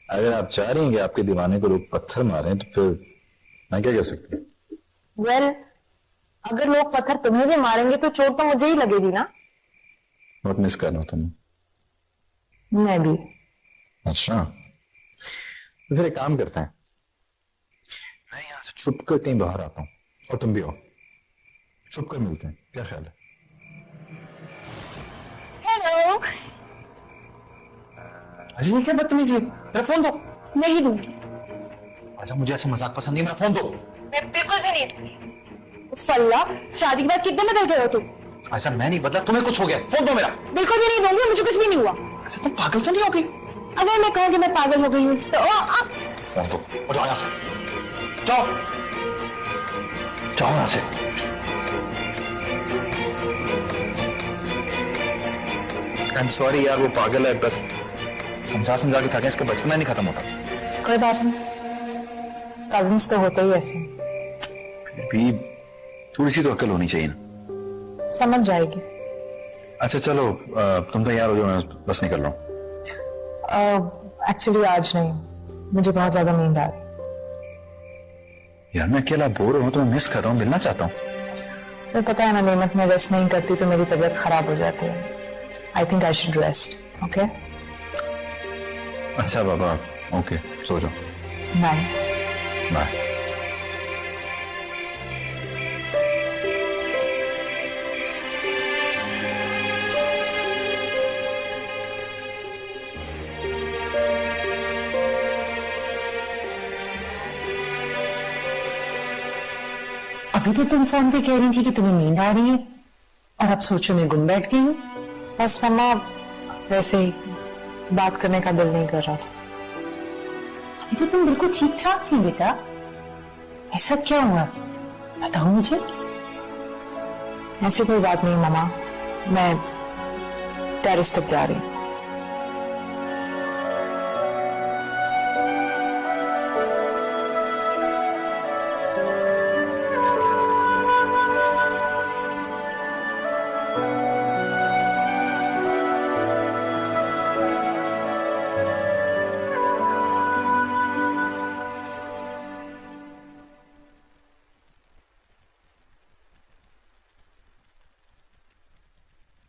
अगर आप चाह रही हैं कि आपके दीवाने को लोग पत्थर मारें तो फिर मैं क्या कह सकती हूँ? वेल, अगर लोग पत्थर तुम्हें भी मारेंगे तो चोट तो मुझे ही लगेगी ना। बहुत मिस कर रहा हूँ तुम्हें। मैं भी। अच्छा, तो फिर एक काम करते हैं, मैं यहाँ से छुप कर कहीं बाहर आता हूँ और तुम भी आओ, छुप कर मिलते हैं, क्या ख्याल है? हेलो। अरे ये क्या बदतमीजी है? मेरा फोन दो। नहीं दूंगी। अच्छा, मुझे ऐसा मजाक पसंद नहीं, मेरा फोन दो। मैं बिल्कुल भी नहीं दूंगी। सल्ला, शादी के बाद कितने बदल गए हो तुम? अच्छा, मैं नहीं बदला, तुम्हें कुछ हो गया, फोन दो मेरा। बिल्कुल भी नहीं दूंगी, मुझे कुछ भी नहीं हुआ। अच्छा, तुम पागल तो नहीं हो गई? अगर मैं कहूँ कि मैं पागल हो गई हूँ तो फोन दो, उठाओ यहाँ से, जाओ जाओ यहाँ से। आई एम सॉरी यार, वो पागल है, बस समझा समझा के थके, इसका बचपना नहीं खत्म होता। कोई बात नहीं, कजिन्स तो होते ही ऐसे। भी थोड़ी सी तो अक्ल होनी चाहिए ना। समझ जाएगी। अच्छा चलो, तुम तो यार हो जाओ, मैं बस निकल रहा हूँ। एक्चुअली आज नहीं, मुझे बहुत ज्यादा नींद आ रही। यार मैं अकेला बोर हो रहा हूँ, तो मैं मिस कर रहा हूँ, मिलना चाहता हूँ। तो पता है ना, नियमत में रेस्ट नहीं करती तो मेरी तबीयत खराब हो जाती है। I think I should rest. Okay अच्छा बाबा, ओके, सो जाओ। बाय। बाय। अभी तो तुम फोन पे कह रही थी कि तुम्हें नींद आ रही है और अब सोचो मैं गुम बैठ गई हूँ। बस मम्मा, वैसे ही बात करने का दिल नहीं कर रहा था। अभी तो तुम बिल्कुल ठीक ठाक थी बेटा, ऐसा क्या हुआ बताओ मुझे। ऐसी कोई बात नहीं मम्मा, मैं टेरेस तक जा रही हूँ।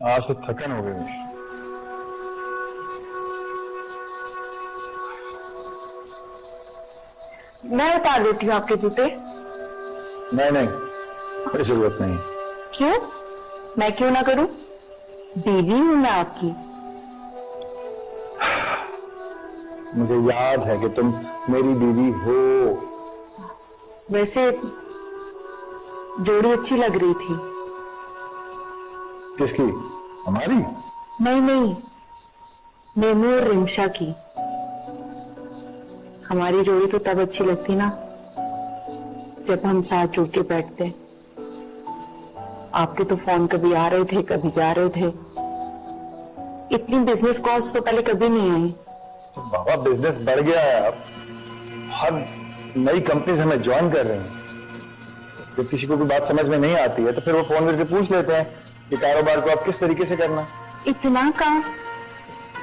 आज तो थकन हो गई। मैं उतार देती हूँ आपके जूते। नहीं नहीं, कोई जरूरत नहीं। क्यों? मैं क्यों ना करूं? बीवी हूं मैं आपकी। मुझे याद है कि तुम मेरी बीवी हो। वैसे जोड़ी अच्छी लग रही थी। किसकी? हमारी? नहीं नहीं, मेमू और रिमशा की। हमारी जोड़ी तो तब अच्छी लगती ना जब हम साथ जुड़ के बैठते। आपके तो फोन कभी आ रहे थे कभी जा रहे थे। इतनी बिजनेस कॉल्स तो पहले कभी नहीं आई। तो बाबा, बिजनेस बढ़ गया है अब, हर नई कंपनी हमें ज्वाइन कर रहे हैं। जब किसी को भी बात समझ में नहीं आती है तो फिर वो फोन करके पूछ लेते हैं कि कारोबार को आप किस तरीके से करना। इतना काम,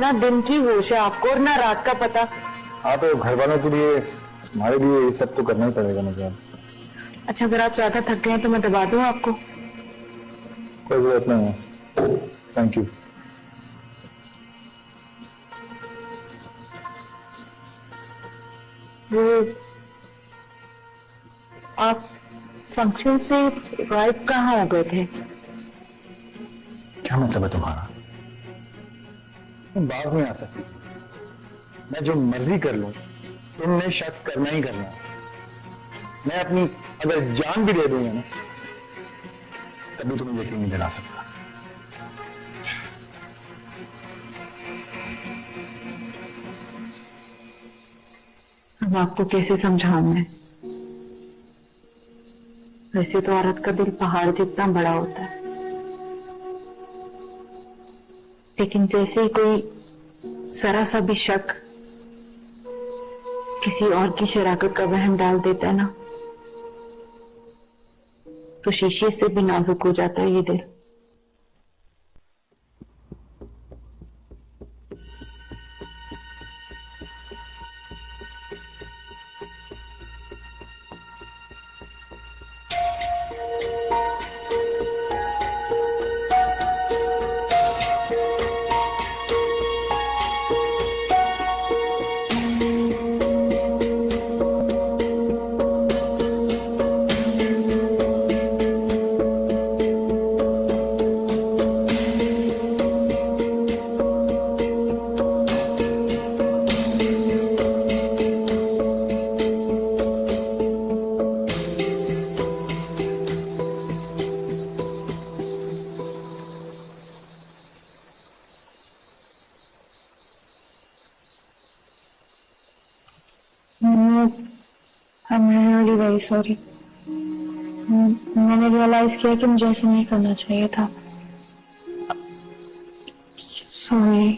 ना दिन की होश है आपको और ना रात का पता। हाँ, तो घर वालों के लिए, हमारे लिए ये सब तो करना ही पड़ेगा मुझे। अच्छा, अगर आप ज्यादा थक गए तो मैं दबा दूं आपको? कोई जरूरत नहीं है, थैंक यू। वो आप फंक्शन से गायब कहाँ हो गए थे? क्या मतलब है तुम्हारा? तुम बाहर नहीं आ सकती। मैं जो मर्जी कर लूं, तुमने शक करना ही करना। मैं अपनी अगर जान भी दे दूंगा ना, तभी तुम्हें यकीन नहीं दिला सकता। अब आपको कैसे समझाऊं मैं? वैसे तो औरत का दिल पहाड़ जितना बड़ा होता है, लेकिन जैसे ही कोई जरा सा भी शक किसी और की शराकत का वहम डाल देता है ना, तो शीशे से भी नाजुक हो जाता है ये दिल। Really very sorry. मैंने रियलाइज किया कि मुझे ऐसे नहीं करना चाहिए था। सॉरी।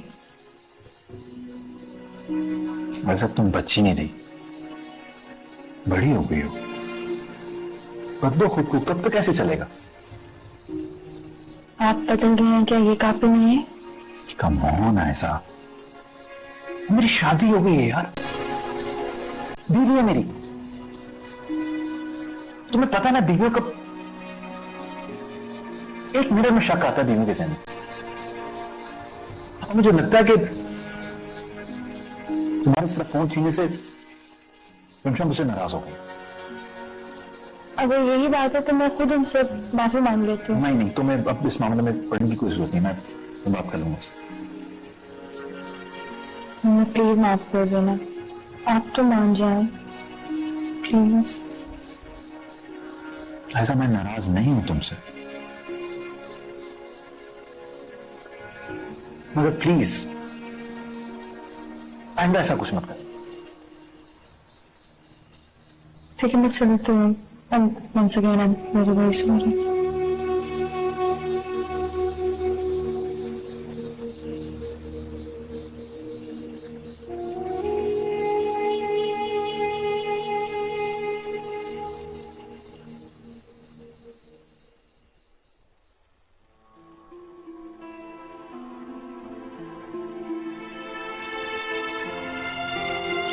वैसे अब तुम बच्ची नहीं रही, बड़ी हो गई हो। बदलो खुद को, कब तक कैसे चलेगा? आप बदल गए हैं क्या, ये काफी नहीं है? कम ऑन ऐसा, मेरी शादी हो गई है यार, बीवी है मेरी। तुम्हें पता है ना बीवियों का एक मिनट में शक आता है बीवी के जहन में। और मुझे लगता है कि तुम्हारे सिर्फ फोन छीनने से रिमशा मुझसे नाराज हो गई। अगर यही बात है तो मैं खुद उनसे माफी मांग लेती हूँ। नहीं, तुम्हें अब इस मामले में पढ़ने की कोई जरूरत नहीं, मैं बात कर लूंगा उससे। प्लीज माफ कर देना, आप तो मान जाए प्लीज। ऐसा मैं नाराज नहीं हूं तुमसे, मगर प्लीज आइंदा ऐसा कुछ मत कर। ठीक है, मैं चलती हूँ। once again I'm very very sorry।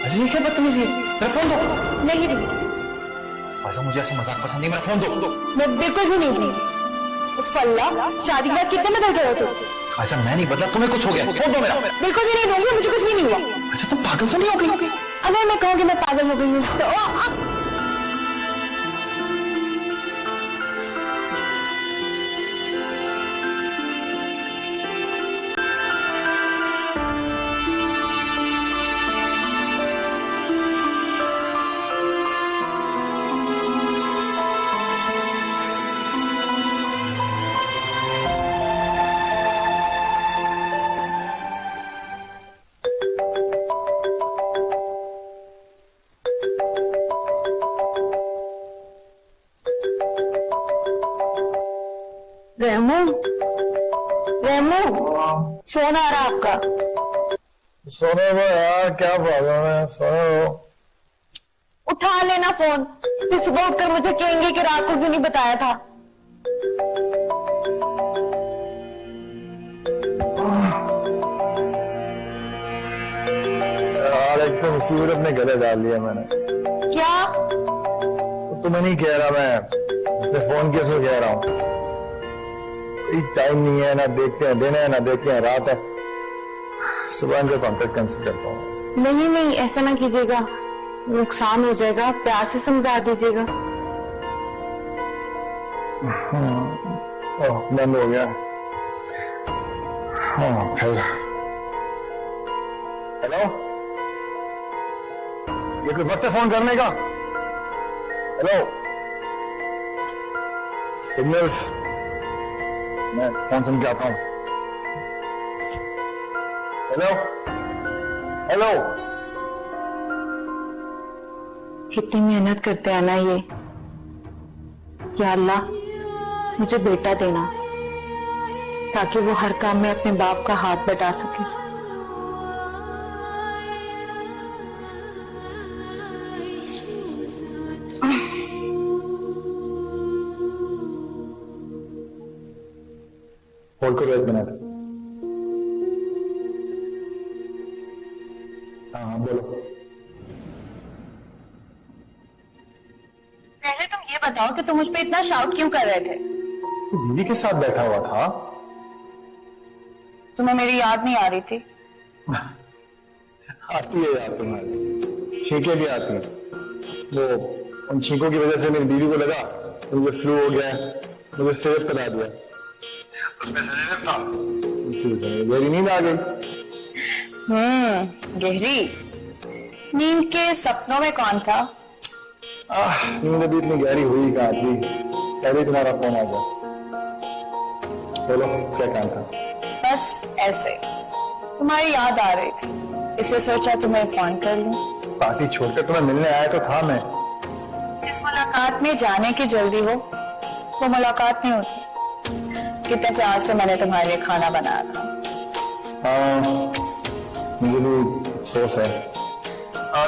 अरे ये क्या बदतमीजी है? मेरा फोन दो। नहीं ऐसा मुझे ऐसे मजाक पसंद नहीं, मेरा फोन दो। मैं बिल्कुल भी नहीं दूंगी। फल्ला, शादी के बाद कितने बदल गए हो तुम? ऐसा मैं नहीं बदला, तुम्हें कुछ हो गया, फोन दो मेरा। बिल्कुल भी नहीं दूंगी, मुझे कुछ भी नहीं हुआ। ऐसा तुम पागल तो नहीं हो गई? अगर मैं कहूँ कि मैं पागल हो गई हूँ तो रेमो, रेमो, फोन आ रहा आपका। सोने को यार, क्या प्रॉब्लम है? सोने को उठा लेना फोन, फिर सुबह उठकर मुझे कहेंगे कि रात को क्यों नहीं बताया था। यार एक तो मुसीबत अपने गले डाल दिया मैंने। क्या? तो तुम्हें नहीं कह रहा मैं, जिसने फोन किया उसको कह रहा हूँ। टाइम नहीं है, ना देखते हैं दिन है, ना देखते हैं रात है। सुबह इनका कॉन्ट्रैक्ट कैंसिल करता हूँ। नहीं नहीं, ऐसा ना कीजिएगा, नुकसान हो जाएगा। प्यार से समझा दीजिएगा। बंद हो गया। हाँ फिर हेलो, ये कोई वक्त है फोन करने का? हेलो, सिग्नल्स, मैं फोन सुन के आता हूं। Hello hello. कितनी मेहनत करते हैं ना ये। या अल्लाह, मुझे बेटा देना ताकि वो हर काम में अपने बाप का हाथ बटा सके। होल्ड करो 1 मिनट। हाँ बोलो। पहले तुम ये बताओ कि तुम मुझ पे इतना शाउट क्यों कर रहे थे? तो बीवी के साथ बैठा हुआ था। तुम्हें मेरी याद नहीं आ रही थी? आती है यार तुम्हारी, छींकें भी आती हैं। वो उन छींकों की वजह से मेरी बीवी को लगा मुझे फ्लू हो गया, मुझे सेहत करा दिया। उसमें से था, उसी से गहरी नींद आ गई। गहरी नींद के सपनों में कौन था? नींद अभी इतनी गहरी हुई कहाँ थी, पहले तुम्हारा फोन आ गया। बोलो क्या काम था? बस ऐसे तुम्हारी याद आ रही थी, इसलिए सोचा तुम्हें फोन कर लूं। पार्टी छोड़कर तुम्हें मिलने आया तो था मैं, मुलाकात में जाने की जल्दी हो वो मुलाकात नहीं होती। कितने प्यार से मैंने तुम्हारे लिए खाना बनाया था। मुझे भी अफसोस है,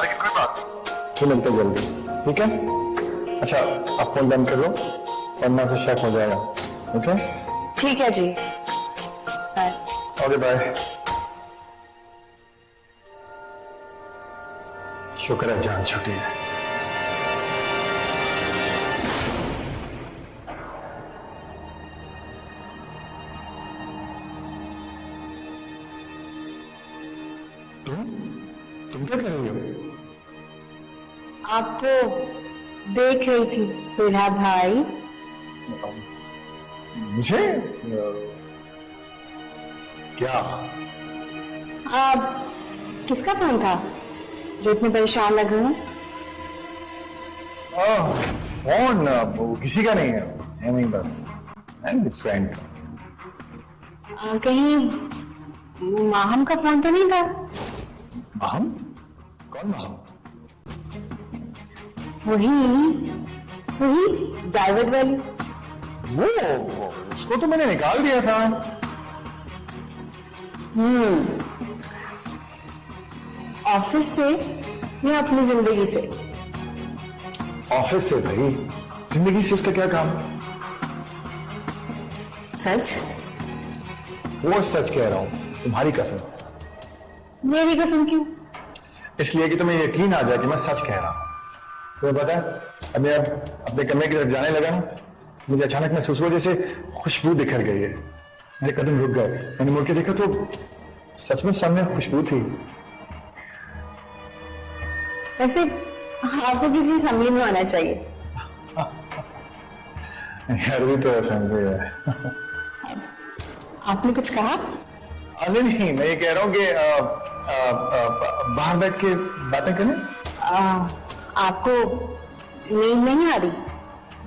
लेकिन कोई बात नहीं, फिर मिलते जल्दी, ठीक है? अच्छा, आप फोन बंद कर लो वरना से शक हो जाएगा। ओके ठीक है जी, बाय। Okay bye. शुक्र है जान छुट्टी है। तुम क्या कर रही हो? आपको देख रही थी दूल्हा भाई। मुझे क्या? आप किसका फोन था जो इतने परेशान लग रहे हैं? फोन वो किसी का नहीं है, है नहीं, बस फ्रेंड। कहीं माहम का फोन तो नहीं था? माहम? कौन माहम? वही डाइवर्ट वाली। वो उसको तो मैंने निकाल दिया था। ऑफिस से या अपनी जिंदगी से? ऑफिस से भाई, जिंदगी से उसका क्या काम? सच? वो सच कह रहा हूं, तुम्हारी कसम। मेरी कसम क्यों? इसलिए कि तुम्हें यकीन आ जाए कि मैं सच कह रहा हूं। तुम्हें पता है, अब मैं अपने कमरे की तरफ जाने लगा ना, मुझे अचानक महसूस हुआ जैसे खुशबू बिखर गई है। मेरे कदम रुक गए, मैंने मुड़ के देखा तो सच में सामने खुशबू थी। वैसे आपको किसी असेंबली में आना चाहिए। यार भी तो असेंबली है। आपने कुछ कहा? अरे नहीं, मैं ये कह रहा हूं कि बाहर बैठ के बातें करें। आपको नींद नहीं आ रही?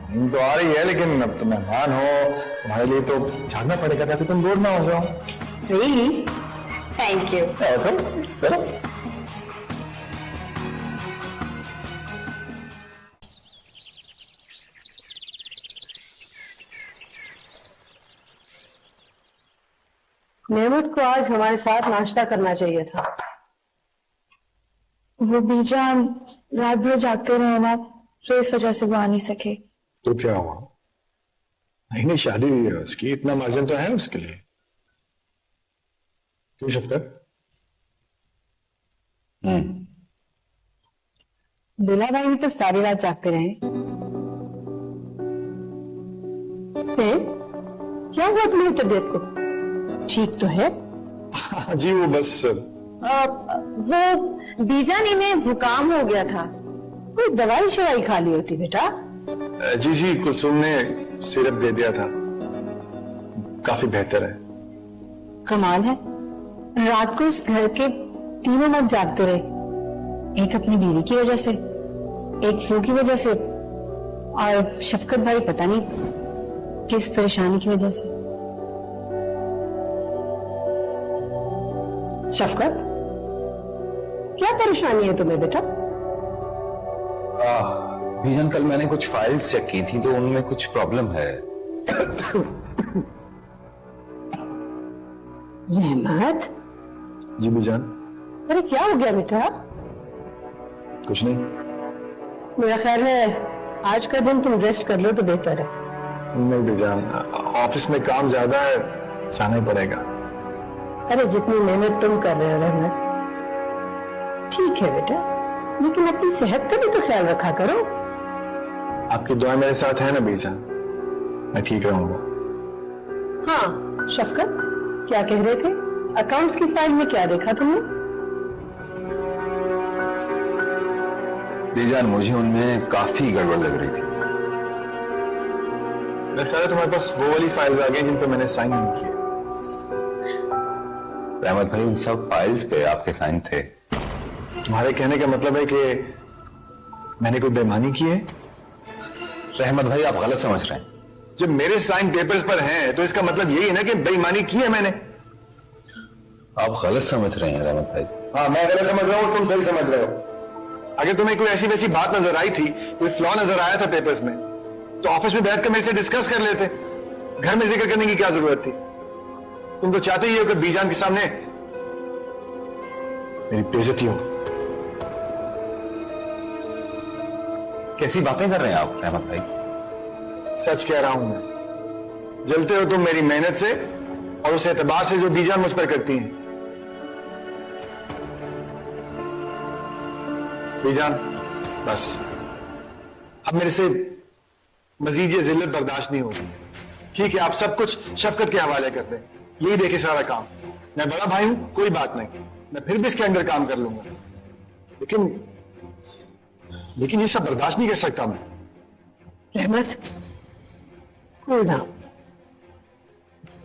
नींद तो आ रही है, लेकिन अब तुम मेहमान हो, तुम्हारे लिए तो जागना पड़ेगा ताकि तुम बोर ना हो जाओ। रियली? Thank you. चलो। नेमत को आज हमारे साथ नाश्ता करना चाहिए था। वो बीजान रात भर जागते रहे ना, तो इस वजह से वो आ नहीं सके। तो क्या हुआ? नहीं शादी हुई है उसकी, इतना मार्जिन तो है उसके लिए। क्यों शफकत? दूल्हा भाई भी तो सारी रात जागते रहे। क्या हुआ तुम्हारी तबीयत को? ठीक तो है? जी वो बस वो बीजानी में जुकाम हो गया था, कोई दवाई शवाई खा ली होती बेटा। जी कुलसुम ने सिरप दे दिया था, काफी बेहतर है। कमाल है, रात को इस घर के तीनों मत जागते रहे। एक अपनी बीवी की वजह से, एक फ्लू की वजह से, और शफकत भाई पता नहीं किस परेशानी की वजह से। शफकत, क्या परेशानी है तुम्हें बेटा? बीजन, कल मैंने कुछ फाइल्स चेक की थी तो उनमें कुछ प्रॉब्लम है। रहमत, जी बीजान। अरे क्या हो गया बेटा? कुछ नहीं। मेरा ख्याल है आज का दिन तुम रेस्ट कर लो तो बेहतर है। नहीं बीजान, ऑफिस में काम ज्यादा है, जाना ही पड़ेगा। अरे जितनी मेहनत तुम कर रहे हो रहमत, ठीक है बेटा, लेकिन अपनी सेहत का भी तो ख्याल रखा करो। आपकी दुआ मेरे साथ है ना बीजान, मैं ठीक रहूंगा। हाँ शफकत, क्या कह रहे थे? अकाउंट्स की फाइल में क्या देखा तुमने? बीजान, मुझे उनमें काफी गड़बड़ लग रही थी। मेरे ख्याल है तुम्हारे पास वो वाली फाइल्स आ गई जिन पे मैंने साइन नहीं किए। रहमत भाई, उन सब फाइल्स पे आपके साइन थे। तुम्हारे कहने का मतलब है कि मैंने कोई बेईमानी की है? रहमत भाई, आप गलत समझ रहे हैं। जब मेरे साइन पेपर्स पर हैं तो इसका मतलब यही है ना कि बेईमानी की है मैंने। आप गलत समझ रहे हैं रहमत भाई। हाँ, मैं गलत समझ रहा हूँ, तुम सही समझ रहे हो। अगर तुम्हें कोई ऐसी वैसी बात नजर आई थी, कोई फ्लॉ नजर आया था पेपर्स में, तो ऑफिस में बैठकर मेरे से डिस्कस कर लेते। घर में जिक्र करने की क्या जरूरत थी? तुम तो चाहते ही हो कि बीजान के सामने मेरी बेइज्जती हो। कैसी बातें कर रहे हैं आप रहमत भाई? सच कह रहा हूं मैं। जलते हो तुम मेरी मेहनत से और उस एतबार से जो बीजान मुझ पर करती हैं। बीजान, बस अब मेरे से मजीद ये जिल्लत बर्दाश्त नहीं होगी। ठीक है, आप सब कुछ शफकत के हवाले कर दें, यही देखे सारा काम। मैं बड़ा भाई हूं, कोई बात नहीं, मैं फिर भी इसके अंदर काम कर लूंगा, लेकिन ये सब बर्दाश्त नहीं कर सकता मैं। रहमत, कूल डाउन।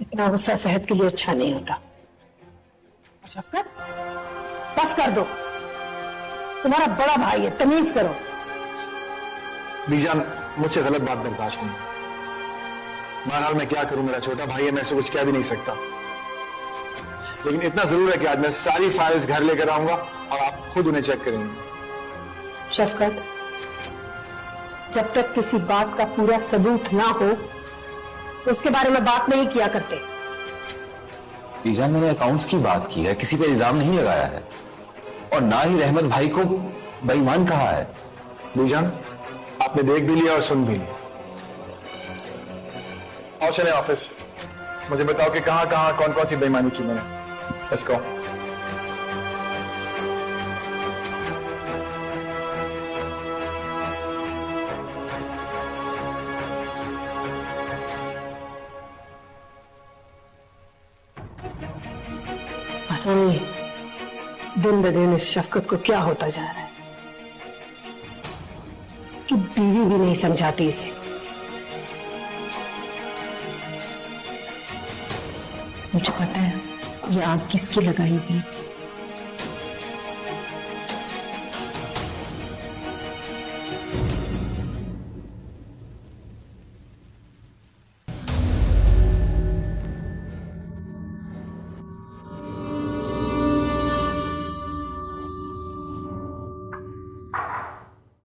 इतना गुस्सा सेहत के लिए अच्छा नहीं होता। शफकत, बस कर दो, तुम्हारा बड़ा भाई है, तमीज करो। बीजान, मुझसे गलत बात बर्दाश्त नहीं। बहरहाल मैं क्या करूं, मेरा छोटा भाई है, मैं इसे कुछ कह भी नहीं सकता। लेकिन इतना जरूर है कि आज मैं सारी फाइल्स घर लेकर आऊंगा और आप खुद उन्हें चेक करेंगे। शफकत, जब तक किसी बात का पूरा सबूत ना हो तो उसके बारे में बात नहीं किया करते। बीजान, मैंने अकाउंट्स की बात की है, किसी पे इल्जाम नहीं लगाया है और ना ही रहमत भाई को बेईमान कहा है। बीजान, आपने देख भी लिया और सुन भी लिया। आओ चले ऑफिस, मुझे बताओ कि कहां कहां कौन कौन सी बेईमानी की मैंने। Let's go. पता नहीं दिन ब दिन इस शफकत को क्या होता जा रहा है। उसकी बीवी भी नहीं समझाती इसे। मुझे पता है ये आग किसकी लगाई हुई है।